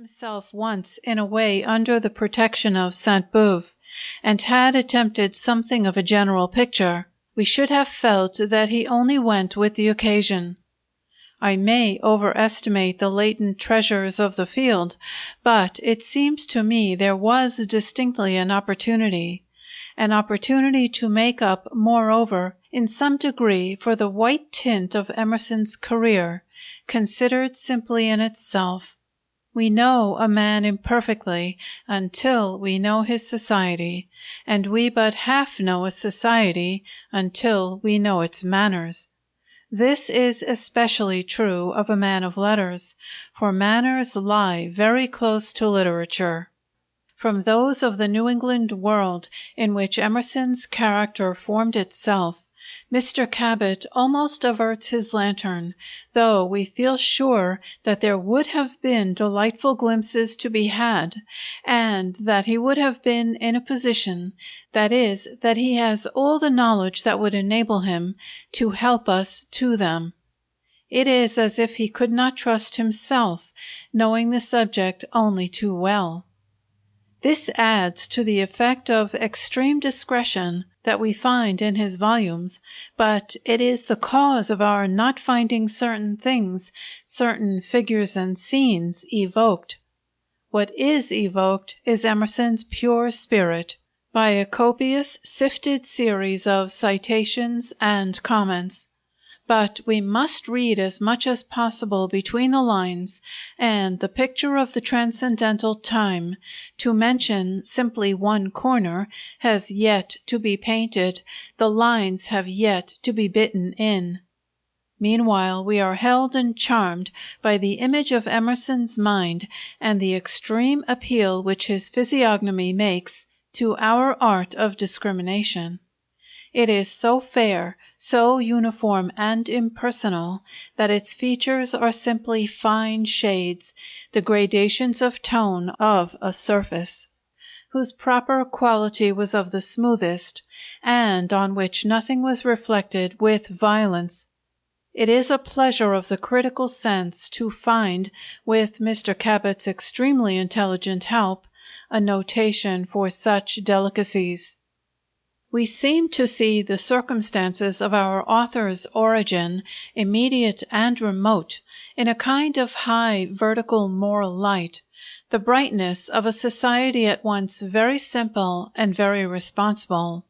himself once in a way under the protection of Sainte-Beuve, and had attempted something of a general picture, we should have felt that he only went with the occasion. I may overestimate the latent treasures of the field, but it seems to me there was distinctly an opportunity to make up, moreover, in some degree, for the white tint of Emerson's career, considered simply in itself. We know a man imperfectly until we know his society, and we but half know a society until we know its manners. This is especially true of a man of letters, for manners lie very close to literature. From those of the New England world in which Emerson's character formed itself, Mr. Cabot almost averts his lantern, though we feel sure that there would have been delightful glimpses to be had, and that he would have been in a position, that is, that he has all the knowledge that would enable him to help us to them. It is as if he could not trust himself, knowing the subject only too well. This adds to the effect of extreme discretion that we find in his volumes, but it is the cause of our not finding certain things, certain figures and scenes, evoked. What is evoked is Emerson's pure spirit, by a copious, sifted series of citations and comments. But we must read as much as possible between the lines, and the picture of the transcendental time, to mention simply one corner, has yet to be painted, the lines have yet to be bitten in. Meanwhile we are held and charmed by the image of Emerson's mind and the extreme appeal which his physiognomy makes to our art of discrimination. It is so fair, so uniform and impersonal, that its features are simply fine shades, the gradations of tone of a surface, whose proper quality was of the smoothest, and on which nothing was reflected with violence. It is a pleasure of the critical sense to find, with Mr. Cabot's extremely intelligent help, a notation for such delicacies. We seem to see the circumstances of our author's origin, immediate and remote, in a kind of high vertical moral light, the brightness of a society at once very simple and very responsible.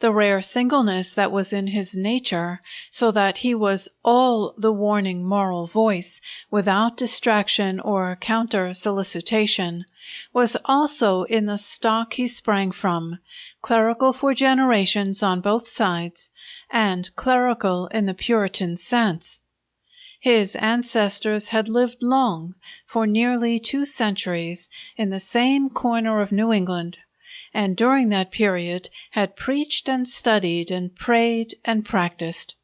The rare singleness that was in his nature, so that he was all the warning moral voice, without distraction or counter-solicitation, was also in the stock he sprang from, clerical for generations on both sides, and clerical in the Puritan sense. His ancestors had lived long, for nearly 2 centuries, in the same corner of New England, and during that period had preached and studied and prayed and practiced.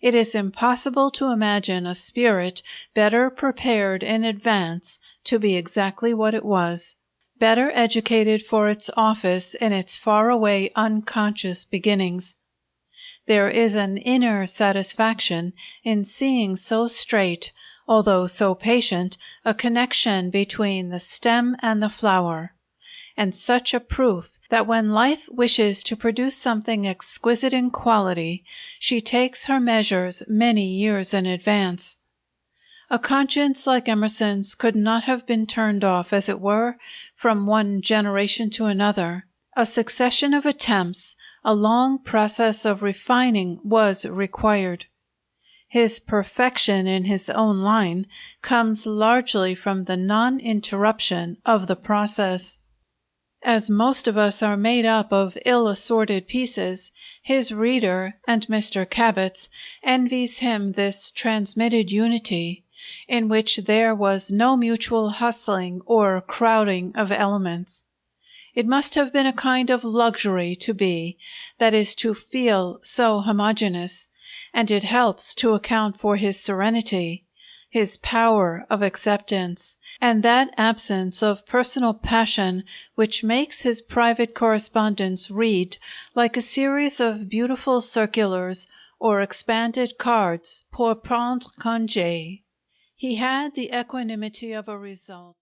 It is impossible to imagine a spirit better prepared in advance to be exactly what it was, better educated for its office in its far-away unconscious beginnings. There is an inner satisfaction in seeing so straight, although so patient, a connection between the stem and the flower, and such a proof that when life wishes to produce something exquisite in quality, she takes her measures many years in advance. A conscience like Emerson's could not have been turned off, as it were, from one generation to another. A succession of attempts, a long process of refining was required. His perfection in his own line comes largely from the non-interruption of the process. As most of us are made up of ill-assorted pieces, his reader, and Mr. Cabot's, envies him this transmitted unity, in which there was no mutual hustling or crowding of elements. It must have been a kind of luxury to be, that is, to feel so homogeneous, and it helps to account for his serenity, his power of acceptance, and that absence of personal passion which makes his private correspondence read like a series of beautiful circulars or expanded cards pour prendre congé. He had the equanimity of a result.